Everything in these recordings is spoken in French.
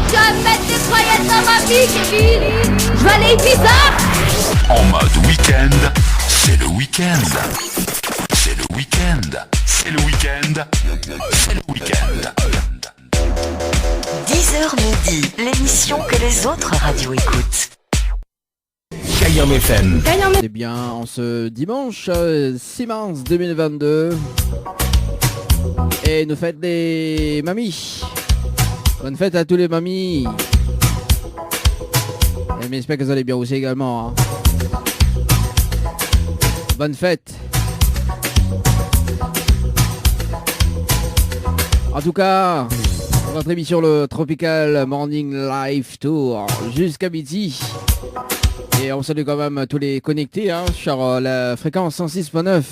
Tu vas mettre des paillettes dans ma vie, Kevin. Je vais aller Ibiza. En mode week-end, c'est le week-end. C'est le week-end. C'est le week-end. C'est le week-end. 10h midi, l'émission que les autres radios écoutent. Kayam FM. Eh bien, en ce dimanche 6 mars 2022, et nous fêtes des mamies. Bonne fête à tous les mamies. Et j'espère que vous allez bien aussi également. Hein. Bonne fête. En tout cas, votre émission le Tropical Morning Live Tour jusqu'à midi. Et on salue quand même tous les connectés hein, sur la fréquence 106.9.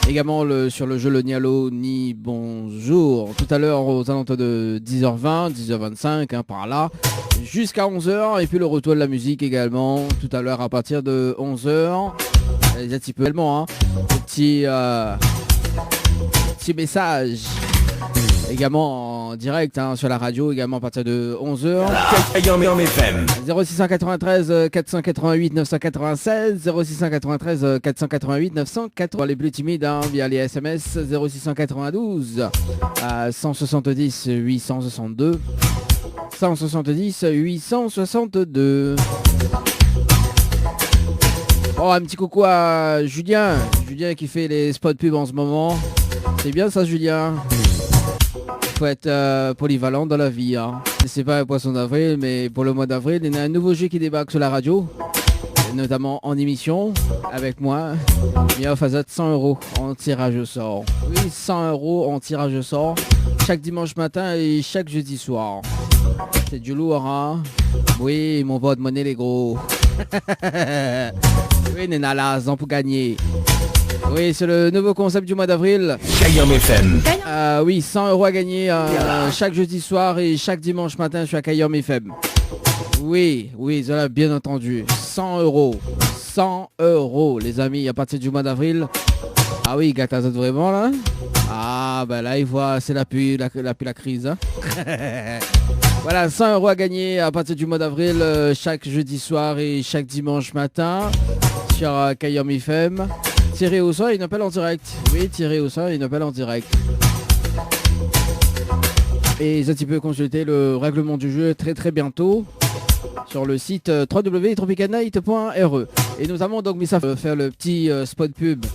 Également sur le jeu le Nialo Ni Bonjour. Tout à l'heure aux alentours de 10h20, 10h25 hein, par là. Jusqu'à 11h. Et puis le retour de la musique également. Tout à l'heure à partir de 11h. Un petit peu également. Hein, petit message. Également en direct hein, sur la radio, également à partir de 11h. 0693 488 996, 0693 488 980. Les plus timides hein, via les SMS 0692 170 862 170 862. Oh, un petit coucou à Julien qui fait les spots pubs en ce moment. C'est bien ça Julien. Faut être polyvalent dans la vie. Hein. C'est pas un poisson d'avril, mais pour le mois d'avril, il y a un nouveau jeu qui débarque sur la radio, notamment en émission, avec moi. Il y a Fazat 100 € en tirage au sort. Oui, 100 € en tirage au sort, chaque dimanche matin et chaque jeudi soir. C'est du lourd, hein. Oui, mon vote monnaie les gros. Oui, Nena Lazan pour gagner. Oui, c'est le nouveau concept du mois d'avril. Kayam FM. Oui, 100 € à gagner chaque jeudi soir et chaque dimanche matin sur Kayam FM. Oui, cela bien entendu. 100 €. 100 € les amis, à partir du mois d'avril. Ah oui, gâte vraiment là. Ah ben là, il voit, c'est la crise. Hein. Voilà, 100 € à gagner à partir du mois d'avril, chaque jeudi soir et chaque dimanche matin sur Kayam FM. Tiré au sort, il appelle en direct. Oui, tiré au sort, il appelle en direct. Et ça, tu peux consulter le règlement du jeu très très bientôt sur le site www.tropicalnight.re. Et nous avons donc mis ça pour faire le petit spot pub.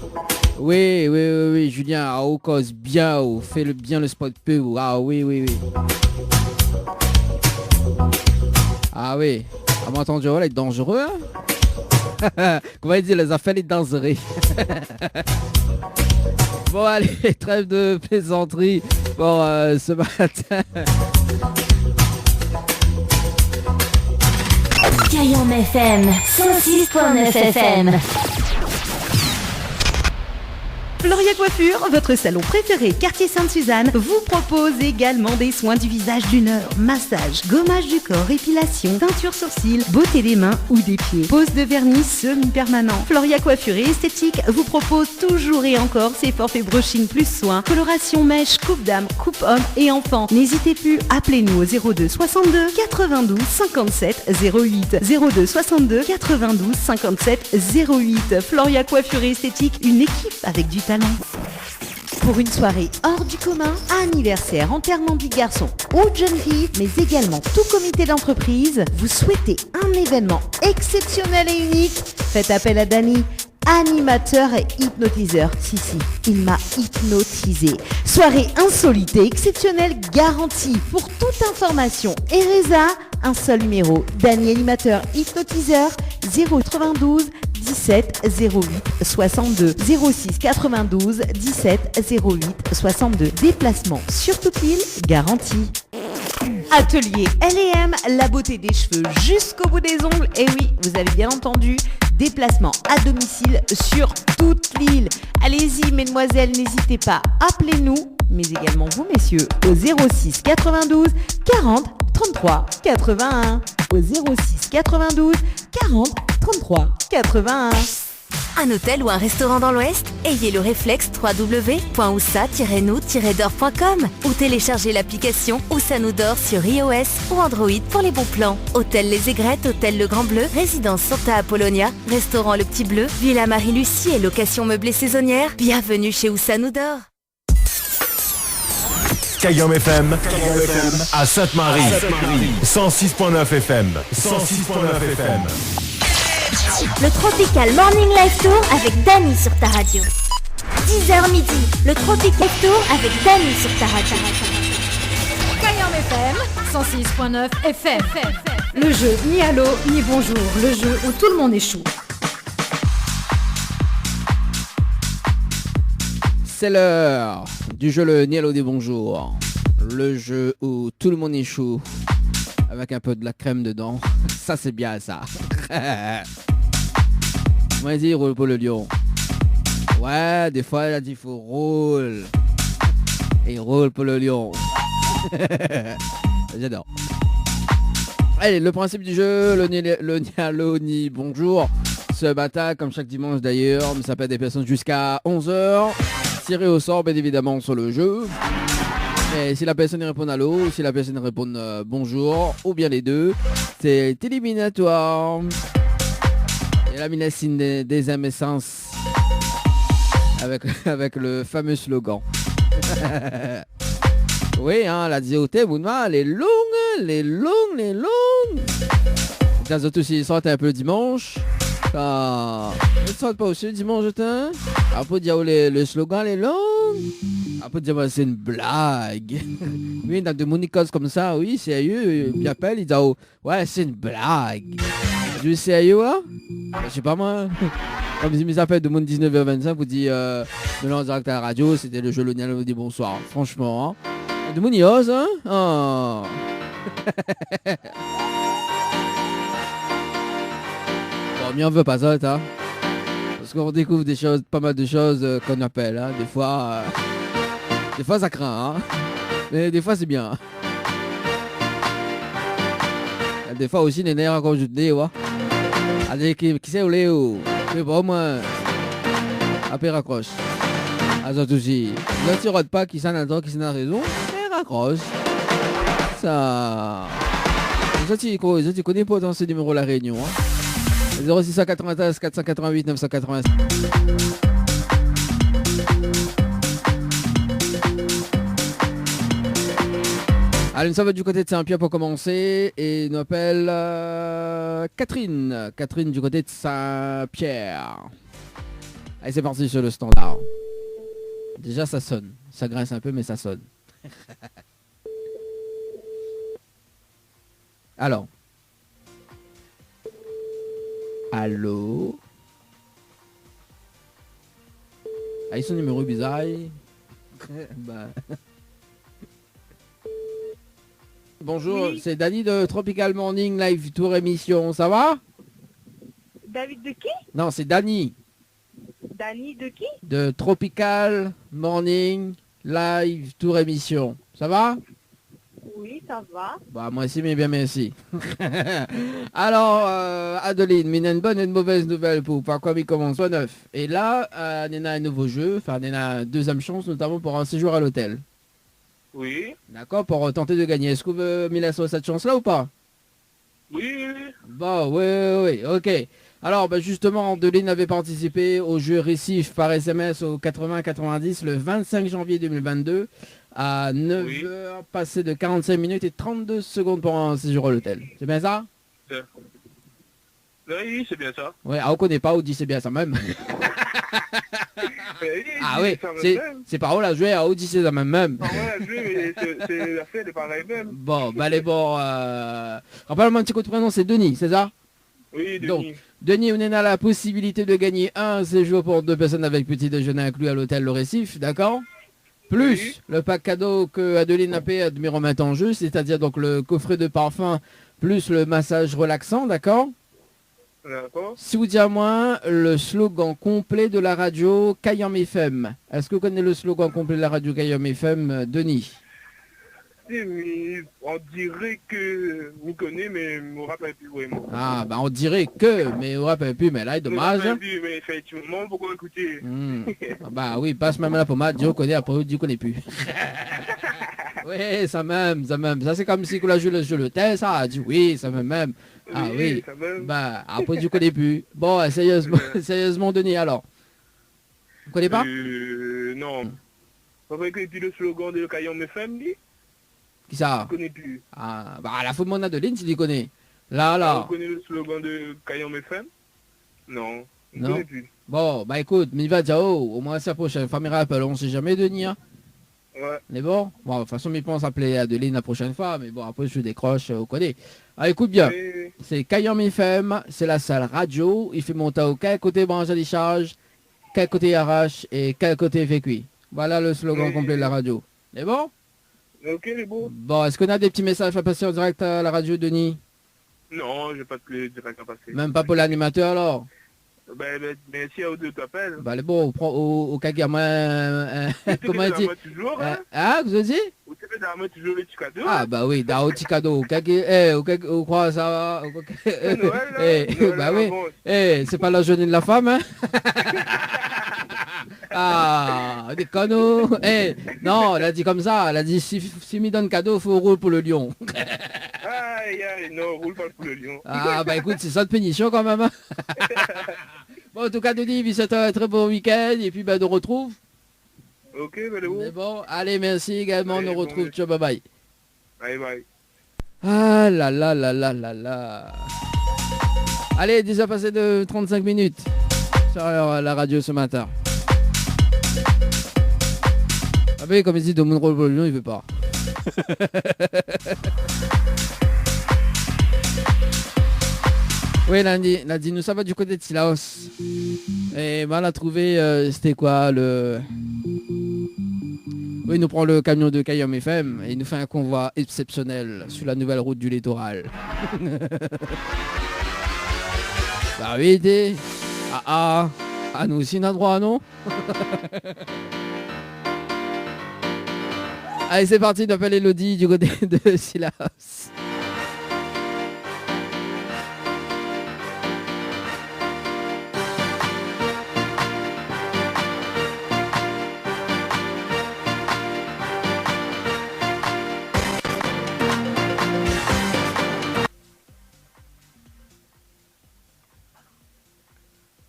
Oui, Julien, au cause bien, fais bien le spot pub. Ah oui. Ah oui, à m'entendre, voilà, être dangereux, hein. Comment il dit, les affaires les dangereux. Bon allez, trêve de plaisanterie pour ce matin. Kayam FM, 106.9 FM. Floria Coiffure, votre salon préféré quartier Sainte-Suzanne, vous propose également des soins du visage d'une heure, massage, gommage du corps, épilation, teinture sourcils, beauté des mains ou des pieds, pose de vernis semi-permanent. Floria Coiffure et Esthétique vous propose toujours et encore ses forfaits brushing plus soins, coloration mèche, coupe dame, coupe homme et enfant. N'hésitez plus, appelez-nous au 02 62 92 57 08. 02 62 92 57 08. Floria Coiffure et Esthétique, une équipe avec du talent. Pour une soirée hors du commun, anniversaire, enterrement de vie de garçon ou de jeune fille, mais également tout comité d'entreprise, vous souhaitez un événement exceptionnel et unique, faites appel à Dany, animateur et hypnotiseur. Si, il m'a hypnotisé. Soirée insolite et exceptionnelle garantie. Pour toute information et résa, un seul numéro. Dany, animateur, hypnotiseur, 092 17 08 62 06 92 17 08 62. Déplacement sur toute l'île garantie. Atelier L&M, la beauté des cheveux jusqu'au bout des ongles. Et oui, vous avez bien entendu, déplacement à domicile sur toute l'île. Allez-y mesdemoiselles, n'hésitez pas, appelez-nous, mais également vous messieurs, au 06 92 40 33 81. Au 06 92 40 33 81. Un hôtel ou un restaurant dans l'Ouest? Ayez le réflexe www.ousa-nous-dor.com ou téléchargez l'application Ousa Nous Dor sur iOS ou Android pour les bons plans. Hôtel Les Aigrettes, Hôtel Le Grand Bleu, Résidence Santa Apollonia, Restaurant Le Petit Bleu, Villa Marie-Lucie et location meublée saisonnière. Bienvenue chez Ousa Nous Dor. Kayom FM à Sainte-Marie. 106.9 FM. 106.9 FM. Le Tropical Morning Live Tour avec Dany sur ta radio. 10h midi, le Tropical Tour avec Dany sur ta radio. Kayom FM 106.9 FM. Le jeu ni allô ni bonjour, le jeu où tout le monde échoue. C'est l'heure du jeu le Nialo des bonjours. Le jeu où tout le monde échoue. Avec un peu de la crème dedans. Ça c'est bien ça. Vas-y, roule pour le lion. Ouais, des fois elle a dit faut roule. Et roule pour le lion. J'adore. Allez, le principe du jeu, le Nialo ni bonjour. Ce matin, comme chaque dimanche d'ailleurs, ça peut être des personnes jusqu'à 11h. Tiré au sort, bien évidemment, sur le jeu. Et si la personne répond allô, ou si la personne répond bonjour, ou bien les deux, c'est éliminatoire. Et la minacine des MSens avec le fameux slogan. Oui, hein, la Zioté, Bounma, les longues. Les autres aussi, ils sortent un peu dimanche. Ils sortent pas aussi dimanche, hein. Après dire le slogan, les longues. Après dire c'est une blague. Oui, dans des monicos comme ça, oui, sérieux, ils appellent, ils disent ouais, c'est une blague. Du sérieux, hein? Je sais pas moi. Comme ils appellent de monde 19h25 pour dire nous en direct à la radio, c'était le jeu le Nialo dit bonsoir. Franchement, hein. De monde y ose, hein? Oh. Bon, mieux on veut pas ça, hein? Parce qu'on découvre des choses, pas mal de choses qu'on appelle, hein? Des fois ça craint, hein? Mais des fois c'est bien. Des fois aussi les nerfs quand je dis, ouais. Allez, qui c'est ou Léo? Mais bon, moi. Après raccroche. Ah, ça aussi. Là, tu rates pas qui s'en a tort, qui s'en a raison. Mais raccroche. Ça. Ça, tu connais pas dans ce numéro la Réunion, hein? 0693 488 986. Allez, ça va du côté de Saint-Pierre pour commencer. Et nous appelle Catherine. Catherine du côté de Saint-Pierre. Allez, c'est parti sur le standard. Déjà, ça sonne. Ça grince un peu, mais ça sonne. Alors. Allô? Ah, ils sont numéro bizarre. Bah. Bonjour, oui. C'est Dany de Tropical Morning Live Tour émission, ça va? David de qui? Non, c'est Dany. Dany de qui? De Tropical Morning Live Tour émission, ça va? Oui, ça va. Bah moi aussi, mais bien merci. Alors, Adeline, mais une bonne et une mauvaise nouvelle pour par quoi il commence soit neuf. Et là, on a un nouveau jeu, enfin on a une deuxième chance, notamment pour un séjour à l'hôtel. Oui. D'accord, pour tenter de gagner. Est-ce que vous me laissez cette chance-là ou pas? Oui. Bon, oui, ok. Alors, justement, Adeline avait participé au jeu Récif par SMS au 80-90 le 25 janvier 2022 à 9h, passé de 45 minutes et 32 secondes pour un séjour à l'hôtel. C'est bien ça? Oui, c'est bien ça. Oui, on connaît pas, on dit c'est bien ça même. Ah oui, c'est pas où la jouer à Audi, c'est la même. Ah ouais, la jouer, mais c'est la fête, pareil même. Bon, allez, bon. Rappelle-moi un petit coup de prénom, c'est Denis, c'est ça? Oui, Denis. Donc, Denis, on a la possibilité de gagner un séjour pour 2 personnes avec petit déjeuner inclus à l'hôtel Le Récif, d'accord? Plus le pack cadeau que Adeline a payé admis remettre en jeu, c'est-à-dire donc le coffret de parfum plus le massage relaxant, d'accord? D'accord. Si vous dites à moi le slogan complet de la radio Kayom FM. Est-ce que vous connaissez le slogan complet de la radio Kayom FM, Denis? écouté, mais on dirait que je connais, mais je me rappelle plus vraiment. Ah, bah on dirait que, mais on rappelle plus, mais là, c'est Je me dommage. rappelle plus, mais effectivement, pourquoi écouter Bah oui, passe même la pommade, Dieu connaît, après Dieu connaît plus. Oui, ça même. Ça c'est comme si qu'on a joué le test, ça a dit oui, ça même. Ah oui, ça même. bah après Dieu connaît plus. Bon, sérieusement, Denis, alors. Vous connaissez pas Non. Vous avez écrit le slogan de Kayom FM, dit Qui ça Je ne connais plus. Ah, bah la faute de mon Adeline, tu les connais. Vous Là. connaissez le slogan de Kayom FM? Non. Je ne Non. connais plus. Bon, bah écoute, Miva Diao, au moins c'est la prochaine fois, mais rappelle, on sait jamais, Denis. Hein. Ouais. Mais bon, de toute façon, il pense appeler Adeline la prochaine fois, mais bon, après je décroche, on connaît. Ah, écoute bien, Et- c'est Kayom FM, c'est la salle radio, il fait monter au quel côté branche à décharge, quel côté arrache et quel côté fait cuit. Voilà le slogan complet de la radio. C'est bon? Ok, les beaux. Bon, est-ce qu'on a des petits messages à passer en direct à la radio, Denis? Non, j'ai pas de clé direct à passer. Même pas pour l'animateur alors? Ben, si à deux t'appelles. Bah, les bon, au Kagama, comment il dit? Toujours, hein? Ah, vous avez dit? Vous savez, dans toujours les petits cadeaux. Ah, bah oui, dans au petit cadeau, au croit ça va? Noël, là, Bah oui, bon. c'est pas la journée de la femme, hein? Ah, des conneaux. Non, elle a dit comme ça, elle a dit si me donne cadeau, il faut rouler pour le lion. Aïe, non, roule pas pour le lion. Ah, bah écoute, c'est ça de pénition quand même. Hein. Bon, en tout cas, Denis, il souhaite un très bon week-end et puis bah, on nous retrouve. Ok, ben, les beaux. Mais bon, allez, merci également, on Allez, nous bon, retrouve. merci. Ciao, bye bye. Bye bye. Ah là là là là là là. Allez, déjà passé de 35 minutes sur la radio ce matin. Ah ben comme il dit, de mon rôle pour le lion, il veut pas. Oui, lundi, nous ça va du côté de Silaos. Et mal à trouver, c'était quoi le... Oui, il nous prend le camion de Kayom FM et il nous fait un convoi exceptionnel sur la nouvelle route du littoral. Bah oui, nous aussi on a droit, non? Allez, c'est parti, on appelle Elodie du côté de Silas.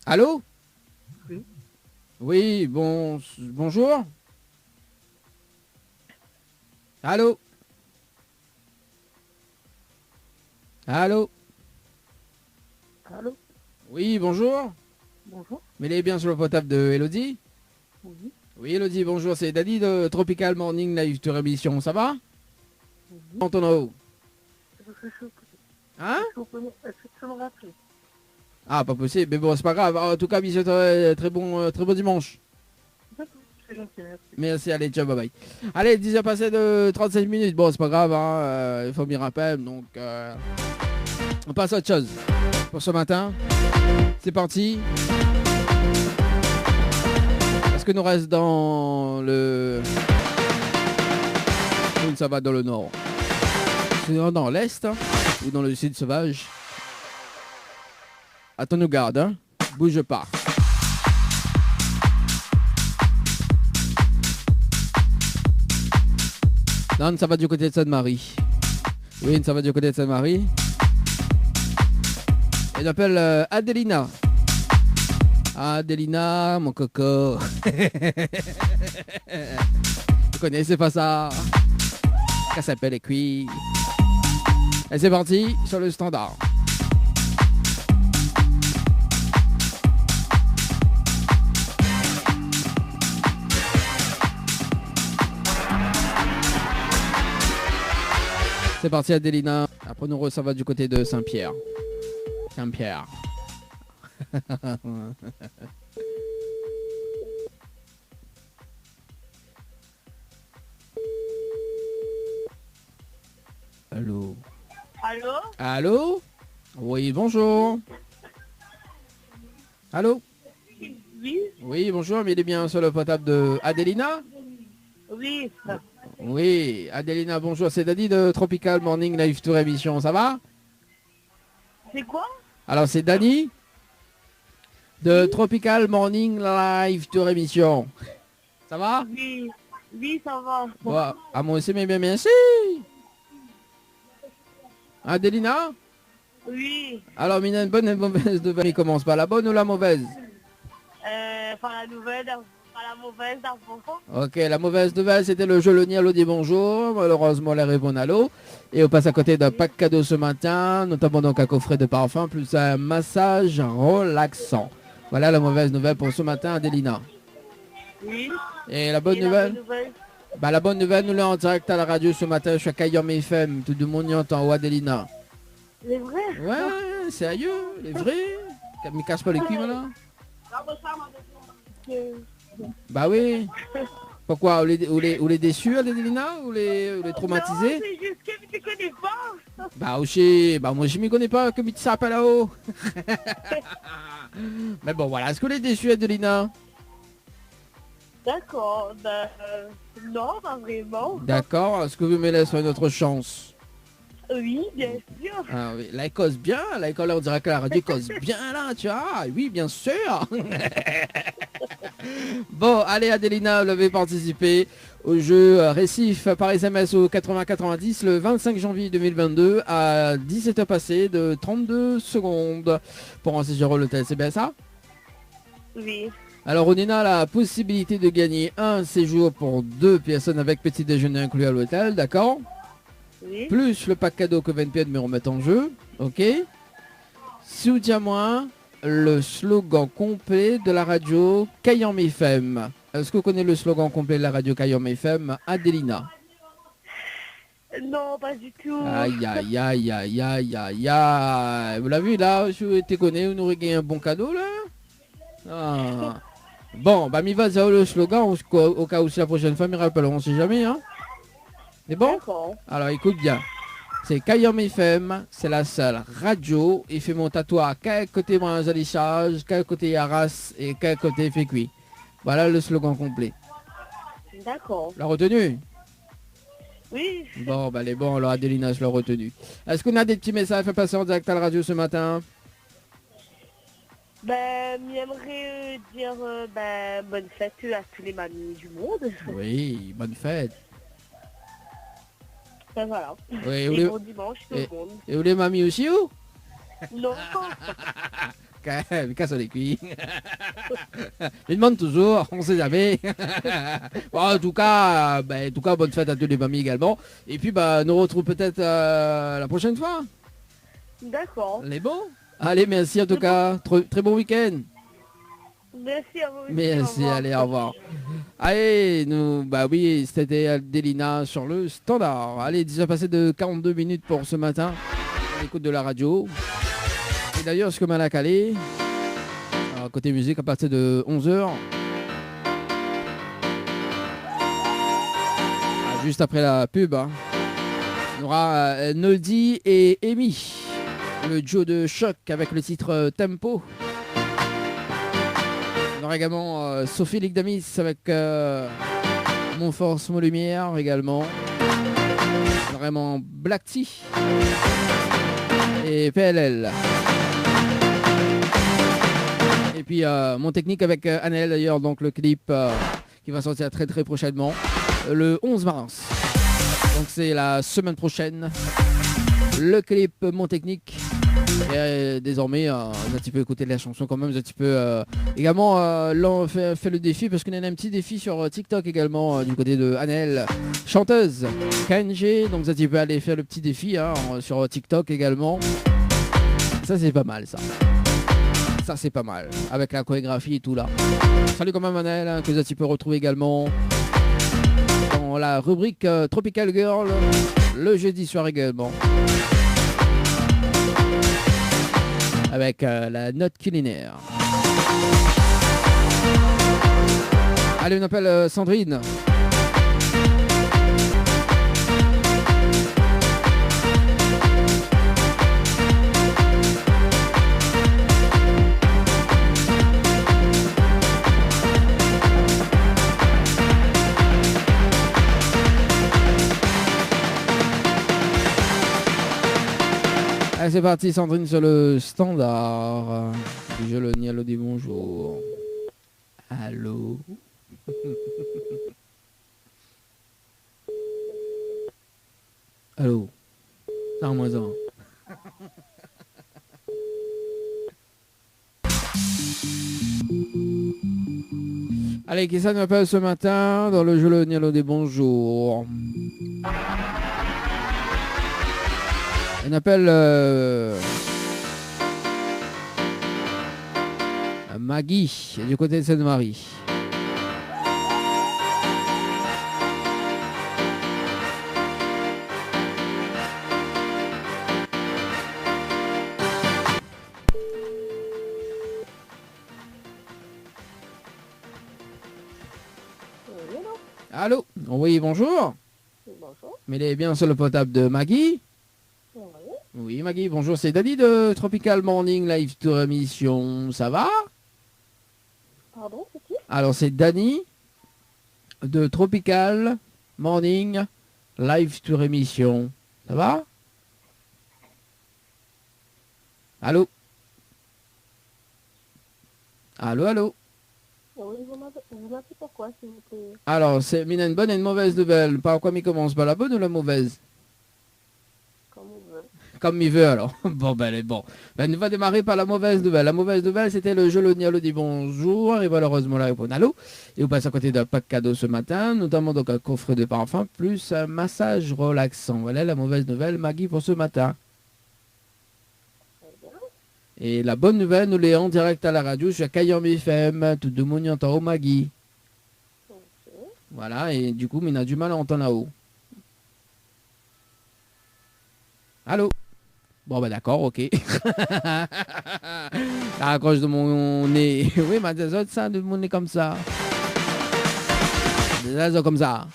Allô? Oui. Oui, bonjour. Allô? Allô? Allô? Oui, bonjour. Bonjour. Mais il est bien sur le portable de Elodie? Oui. Oui, Elodie, bonjour, c'est Daddy de Tropical Morning Live de émission, ça va? Antono. Hein? Est-ce que tu me rappelles? Ah, pas possible, mais bon, c'est pas grave. En tout cas, bisous, très bon dimanche. D'accord, c'est gentil, merci. Merci, allez, ciao, bye bye. Allez, 10 heures passées de 35 minutes. Bon, c'est pas grave, hein, il faut m'y rappeler. Donc, on passe à autre chose pour ce matin. C'est parti. Est-ce que nous reste dans le... Oui, ça va dans le nord. Sinon, dans l'est, hein, ou dans le sud sauvage. Attends, nous garde, hein. Bouge pas. Non, ça va du côté de Sainte-Marie. Oui, ça va du côté de Sainte-Marie. Elle s'appelle Adelina. Adelina, mon coco. Vous connaissez pas ça? Ça s'appelle les cuits. Et c'est parti sur le standard. C'est parti Adelina. Après nous ça va du côté de Saint-Pierre. Saint-Pierre. Allô? Allô? Allô? Oui, bonjour. Allô? Oui? Oui, bonjour, mais il est bien sur le portable de Adelina? Oui. Oui, Adélina, bonjour, c'est Dani de Tropical Morning Live Tour émission, ça va? C'est quoi? Alors c'est Dani de Tropical Morning Live Tour émission. Ça va? Oui, oui, ça va. Ouais, ah, moi aussi, mais bien, merci. Adélina? Oui, Alors, Mina, une bonne et une mauvaise nouvelle. Il commence par la bonne ou la mauvaise? par la nouvelle, par la mauvaise d'avant. Ok, la mauvaise nouvelle, c'était le jeu Le Nialo dit bonjour. Malheureusement, les répondent allô. Et on passe à côté d'un pack cadeau ce matin, notamment donc un coffret de parfum, plus un massage relaxant. Voilà la mauvaise nouvelle pour ce matin, Adélina. Oui. Et la bonne Et nouvelle? bonne nouvelle? Bah, la bonne nouvelle, nous l'avons en direct à la radio ce matin. Je suis à Kayom FM. Tout le monde y entend. Ou Adélina? C'est vrai? Ouais, sérieux, les vrais. Me casse pas les couilles, là. Bah oui. Pourquoi? Ou les déçus, Adélina? Ou les traumatisés? Non, c'est juste que tu ne connais pas. Bah aussi, bah moi je m'y connais pas, comme il s'appelle là-haut. Mais bon voilà, est-ce que les déçus, Adelina? D'accord, non, pas vraiment. D'accord, est-ce que vous me laissez une autre chance? Oui, bien sûr. Ah oui, là il cause bien, là on dirait que la radio cause bien là, tu vois. Oui, bien sûr. Bon, allez Adelina, vous avez participé au jeu Récif par SMS au 80-90 le 25 janvier 2022 à 17h passées de 32 secondes pour un séjour à l'hôtel, c'est bien ça? Oui. Alors on a la possibilité de gagner un séjour pour 2 personnes avec petit déjeuner inclus à l'hôtel, d'accord? Oui. Plus le pack cadeau que 20 pieds de me remettre en jeu, ok? Soutiens-moi le slogan complet de la radio Kayom FM. Est-ce que vous connaissez le slogan complet de la radio Kayom FM, Adelina? Non, pas du tout. Aïe, aïe, aïe, aïe, aïe, aïe, aïe. Vous l'avez vu là, je t'ai connu, vous nous regardez un bon cadeau là? Ah. Bon, bah, mi va dire le slogan au cas où si la prochaine fois, me rappelleront, on sait jamais, hein? C'est bon? Alors écoute bien. C'est Kayom FM, c'est la seule radio. Il fait mon tatouage quel côté moins alissage, quel côté Arras et quel côté fait cuit. Voilà le slogan complet. D'accord. La retenue? Oui. Bon, bah les bons, alors Adelina, je l'ai retenu. Est-ce qu'on a des petits messages à faire passer en direct à la radio ce matin? Ben, j'aimerais dire bonne fête à tous les mamies du monde. Oui, bonne fête. Ben voilà. Oui, et bon dimanche tout le monde. Et vous les mamies aussi ou? Non. Casse les cuits. Je demande toujours, on sait jamais. Bon, en tout cas, bonne fête à tous les mamies également. Et puis nous retrouvons peut-être la prochaine fois. D'accord. Les bons. Allez, merci en tout cas. Très bon week-end. Merci à vous. Merci, allez, au revoir. Allez, oui, c'était Adelina sur le standard. Allez, déjà passé de 42 minutes pour ce matin. À l'écoute de la radio. Et d'ailleurs, ce que mal à caler, côté musique, à partir de 11h. Juste après la pub, hein, on aura Noldy et Amy. Le duo de choc avec le titre Tempo. On aura également Sophie Ligdamis avec Mon Force, Mon Lumière également. Vraiment Black Tea et PLL. Et puis Mon Technique avec Annelle d'ailleurs, donc le clip qui va sortir très très prochainement, le 11 mars. Donc c'est la semaine prochaine. Le clip Mon Technique. Et désormais, un petit peu écouter de la chanson quand même, un petit peu également fait le défi parce qu'on a un petit défi sur TikTok également du côté de Annelle, chanteuse KNG, donc un petit peu aller faire le petit défi sur TikTok également. Ça c'est pas mal ça. Ça c'est pas mal avec la chorégraphie et tout là. Salut quand même Annelle que tu peux retrouver également dans la rubrique Tropical Girl le jeudi soir également. Avec la note culinaire. Allez, on appelle Sandrine. Allez, c'est parti, Sandrine sur le standard. Je le nie, allô, dis bonjour. Allô. Allô. Ça en moins un. Allez, qui ça nous appelle ce matin dans le jeu le Nialo des bonjours. On appelle Maggie du côté de Sainte-Marie. Allô? Oui, bonjour. Bonjour. Mais il est bien sur le portable de Maggie. Oui. Oui, Maggie, bonjour. C'est Daddy de Tropical Morning Live Tour Émission. Ça va? Pardon, c'est qui? Alors, c'est Danny de Tropical Morning Live Tour Émission. Ça va? Allô? Allô, allô? Oui, vous m'appelez pourquoi, s'il vous plaît? Alors, c'est une bonne et une mauvaise nouvelle. Par quoi il commence? Par la bonne ou la mauvaise? Comme on veut. Comme il veut, alors. Bon, ben, elle est bon. Ben, on va démarrer par la mauvaise nouvelle. La mauvaise nouvelle, c'était le jeu le Nialo dit bonjour. Et malheureusement, la réponse allô. Et vous passez à côté d'un pack cadeau ce matin, notamment donc un coffret de parfum, plus un massage relaxant. Voilà la mauvaise nouvelle, Maggie, pour ce matin. Et la bonne nouvelle, nous l'est en direct à la radio sur Kayam FM, tout de monde entend au Maggie. Okay. Voilà, et du coup, mais il a du mal à entendre là-haut. Allô? Bon, bah d'accord, ok. La accroche de mon nez. Oui, mais des autres, ça, de mon nez comme ça. Des autres comme ça.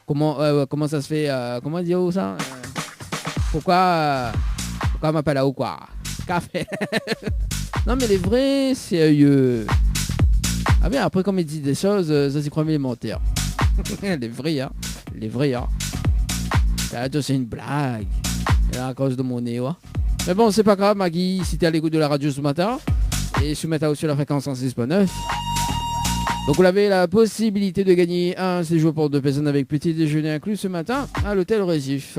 Comment ça se fait? Comment dire ça? Pourquoi on m'appelle là-haut, quoi? Café. Non, mais les vrais, sérieux. Ah bien, après, comme il dit des choses, ça s'y croit élémentaire. Les vrais, hein. Les vrais, hein. C'est une blague. À cause de mon nez, ouais. Mais bon, c'est pas grave, Maggie, si t'es à l'écoute de la radio ce matin, et ce matin aussi la fréquence 106.9. Donc, vous avez la possibilité de gagner un séjour pour 2 personnes avec petit déjeuner inclus ce matin à l'hôtel Résif.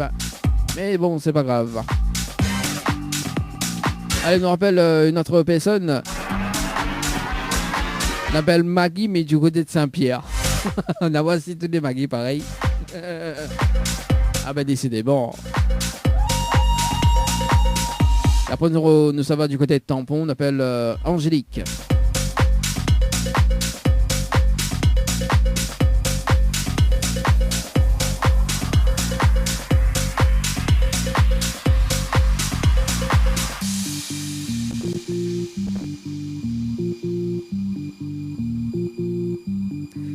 Mais bon, c'est pas grave. Allez, on nous rappelle une autre personne. On appelle Maggie, mais du côté de Saint-Pierre. On a voici tous les Maggie, pareil. Ah ben, décidément. Après, nous ça va du côté de Tampon. On appelle Angélique.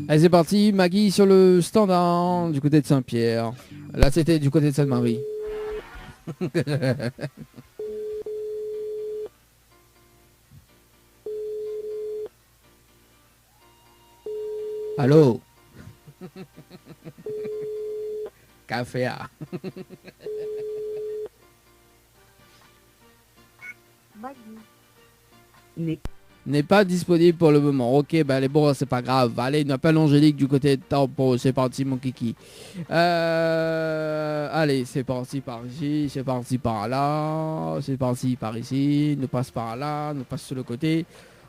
Allez, c'est parti, Maggie sur le standard du côté de Saint-Pierre. Là, c'était du côté de Sainte-Marie. Allô? Café à. Maggie. N'est pas disponible pour le moment. Ok, ben allez, bon, c'est pas grave. Allez, on appelle Angélique du côté de Tampon. C'est parti, mon kiki. Allez, c'est parti par ici, c'est parti par là, c'est parti par ici, nous passe par là, nous passe sur le côté,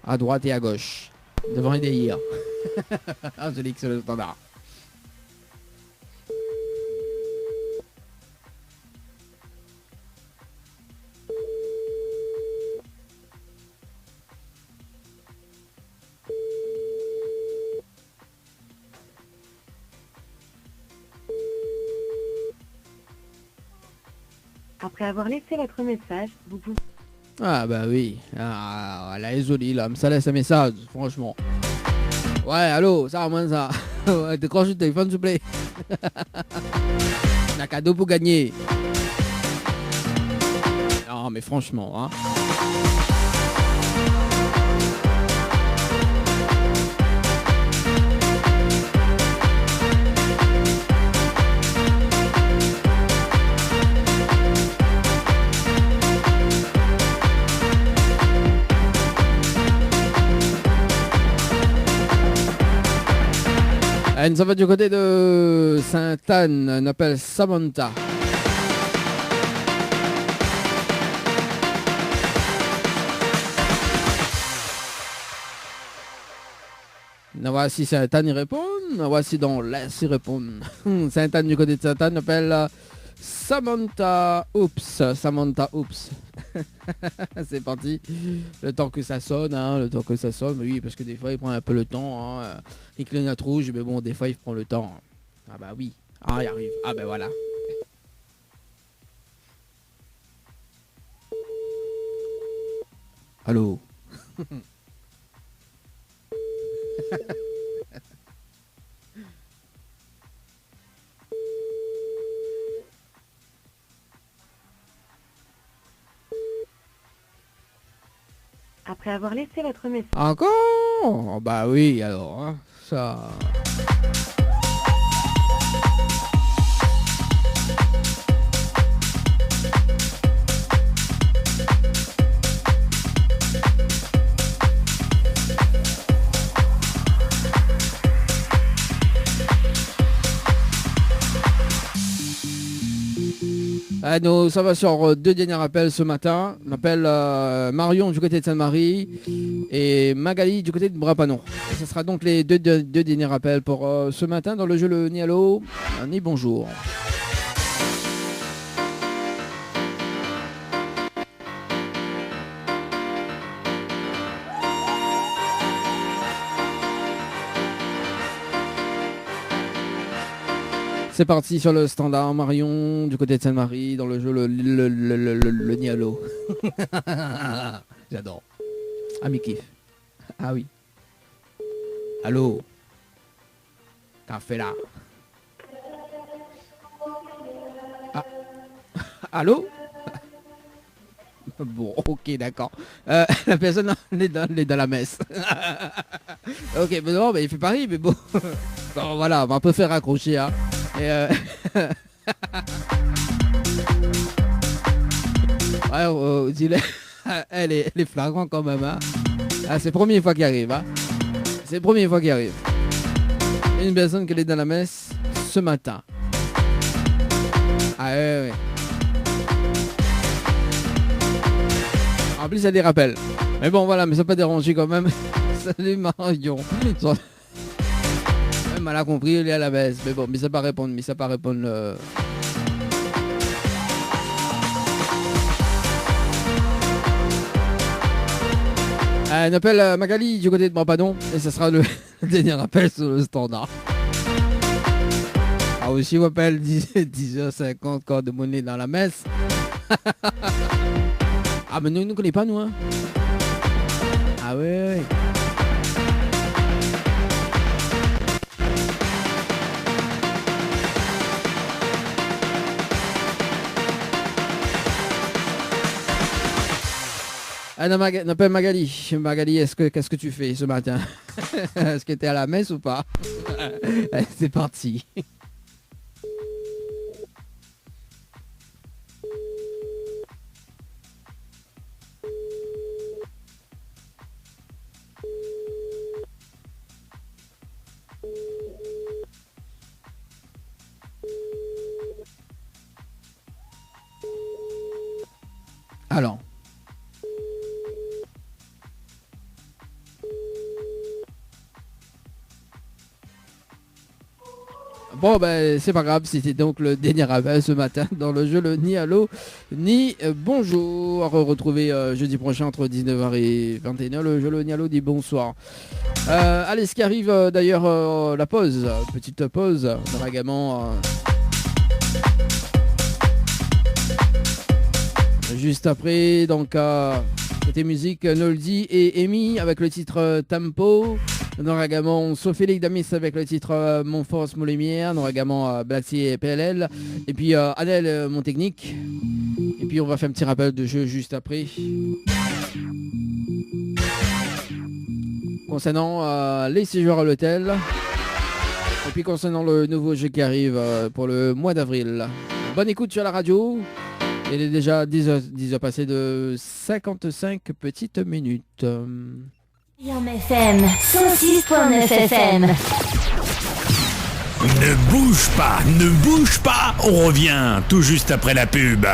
à droite et à gauche. Devant et derrière. Angélique sur le standard. Après avoir laissé votre message, vous pouvez... Ah bah oui, ah, elle est jolie là, mais ça laisse un message, franchement. Ouais, allô, ça, moins ça. Décroche le téléphone, s'il vous plaît. On a un cadeau pour gagner. Non, mais franchement, hein. Allez, ça va du côté de Sainte-Anne, on appelle Samantha. Voici Sainte-Anne, il répond. Voici donc laisse y répondre. Sainte-Anne du côté de Sainte-Anne appelle Samantha Oops. Samantha Oops. C'est parti. Le temps que ça sonne, hein, le temps que ça sonne. Oui, parce que des fois il prend un peu le temps. Hein. Il clignote rouge, mais bon, des fois il prend le temps. Ah bah oui. Ah, il arrive. Ah ben voilà. Allô. Après avoir laissé votre message. Encore? Bah oui, alors, hein, ça... Nous, ça va sur deux derniers appels ce matin. On appelle Marion du côté de Sainte-Marie et Magali du côté de Brapanon. Et ce sera donc les deux derniers appels pour ce matin dans le jeu Le Nialo. Ni bonjour. C'est parti sur le standard Marion du côté de Sainte-Marie dans le jeu le Nialo. J'adore. Ah mais kiff. Ah oui. Allô. T'as fait là. Ah. Allô. Bon, ok, d'accord. La personne elle est dans la messe. Ok, mais non, mais il fait pareil, mais bon. Bon, voilà, on peut faire raccrocher, hein. Et ouais, dis-le. Elle est flagrante quand même, hein. Ah, c'est la première fois qu'il arrive, hein. C'est la première fois qu'il arrive. Une personne qui est dans la messe ce matin. Ah ouais. En plus, il y a des rappels. Mais bon, voilà, mais ça n'a pas dérangé quand même. Salut Marion. Même elle a compris, elle est à la messe. Mais bon, mais ça pas répondre. On appelle Magali du côté de Brapanon. Et ça sera le dernier appel sur le standard. Ah aussi, on appelle 10h50 quand de monnaie dans la messe. Ah mais nous ne connaissons pas nous hein. Ah ouais. Ah non, n'appelle Magali. Magali, qu'est-ce que tu fais ce matin? Est-ce que tu es à la messe ou pas? Allez, c'est parti. Alors. Bon ben c'est pas grave, c'était donc le dernier appel ce matin dans le jeu le ni allô ni bonjour. Retrouver jeudi prochain entre 19h et 21h le jeu le ni allô dit bonsoir. Allez, ce qui arrive d'ailleurs la pause, petite pause, également juste après donc côté musique Noldi et Amy avec le titre Tempo. On aura également Sophie Damis avec le titre Mon Force, Mon Lumière. On aura également Blacksy et PLL. Et puis Adèle, Mon Technique. Et puis on va faire un petit rappel de jeu juste après. Concernant les séjours à l'hôtel. Et puis concernant le nouveau jeu qui arrive pour le mois d'avril. Bonne écoute sur la radio. Il est déjà 10h passé de 55 petites minutes. Cayenne FM 106.9 FM. Ne bouge pas, on revient tout juste après la pub.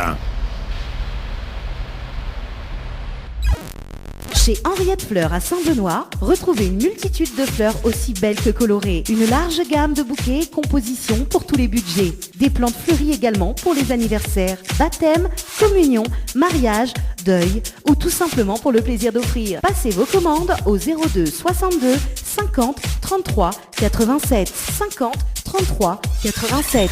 Chez Henriette Fleurs à Saint-Benoît, retrouvez une multitude de fleurs aussi belles que colorées. Une large gamme de bouquets et compositions pour tous les budgets. Des plantes fleuries également pour les anniversaires, baptêmes, communions, mariages, deuil ou tout simplement pour le plaisir d'offrir. Passez vos commandes au 02 62 50 33 87 50 33 87.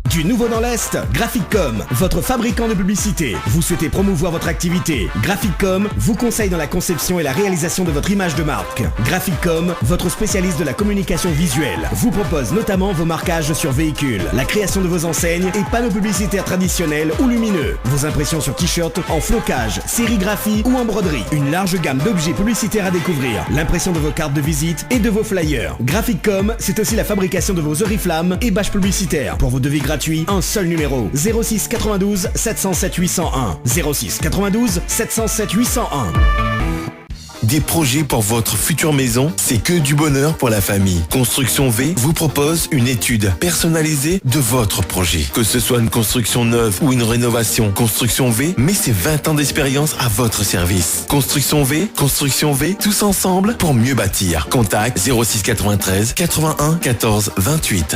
Du nouveau dans l'Est, Graphicom, votre fabricant de publicité. Vous souhaitez promouvoir votre activité? Graphicom vous conseille dans la conception et la réalisation de votre image de marque. Graphicom, votre spécialiste de la communication visuelle, vous propose notamment vos marquages sur véhicules, la création de vos enseignes et panneaux publicitaires traditionnels ou lumineux, vos impressions sur t-shirt, en flocage, sérigraphie ou en broderie. Une large gamme d'objets publicitaires à découvrir, l'impression de vos cartes de visite et de vos flyers. Graphicom, c'est aussi la fabrication de vos oriflammes et bâches publicitaires. Pour vos devis gratuits, un seul numéro, 06 92 707 801. 06 92 707 801. Des projets pour votre future maison, c'est que du bonheur pour la famille. Construction V vous propose une étude personnalisée de votre projet. Que ce soit une construction neuve ou une rénovation, Construction V met ses 20 ans d'expérience à votre service. Construction V, tous ensemble pour mieux bâtir. Contact 06 93 81 14 28.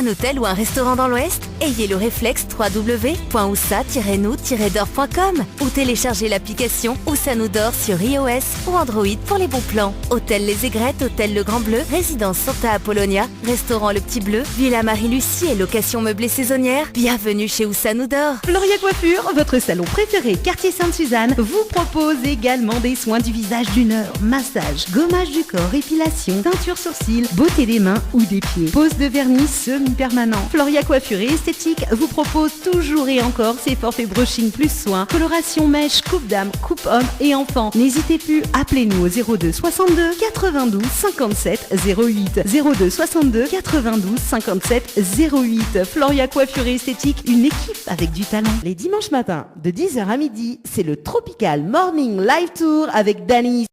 Un hôtel ou un restaurant dans l'Ouest? Ayez le réflexe www.ousa-nous-dor.com ou téléchargez l'application Ousa nous dort sur iOS ou Android pour les bons plans. Hôtel Les Aigrettes, Hôtel Le Grand Bleu, Résidence Santa Apollonia, Restaurant Le Petit Bleu, Villa Marie-Lucie et location meublée saisonnière. Bienvenue chez Ousa nous dort. Floria Coiffure, votre salon préféré quartier Sainte-Suzanne, vous propose également des soins du visage d'une heure, massage, gommage du corps, épilation, teinture sourcils, beauté des mains ou des pieds, pose de vernis semi-permanent. Floria Coiffure et Esthétique vous propose toujours et encore ses forfaits brushing plus soins, coloration mèche, coupe dame, coupe homme et enfant. N'hésitez plus, appelez-nous au 02 62 92 57 08. 02 62 92 57 08. Floria Coiffure et Esthétique, une équipe avec du talent. Les dimanches matins de 10h à midi, c'est le Tropical Morning Live Tour avec Dany.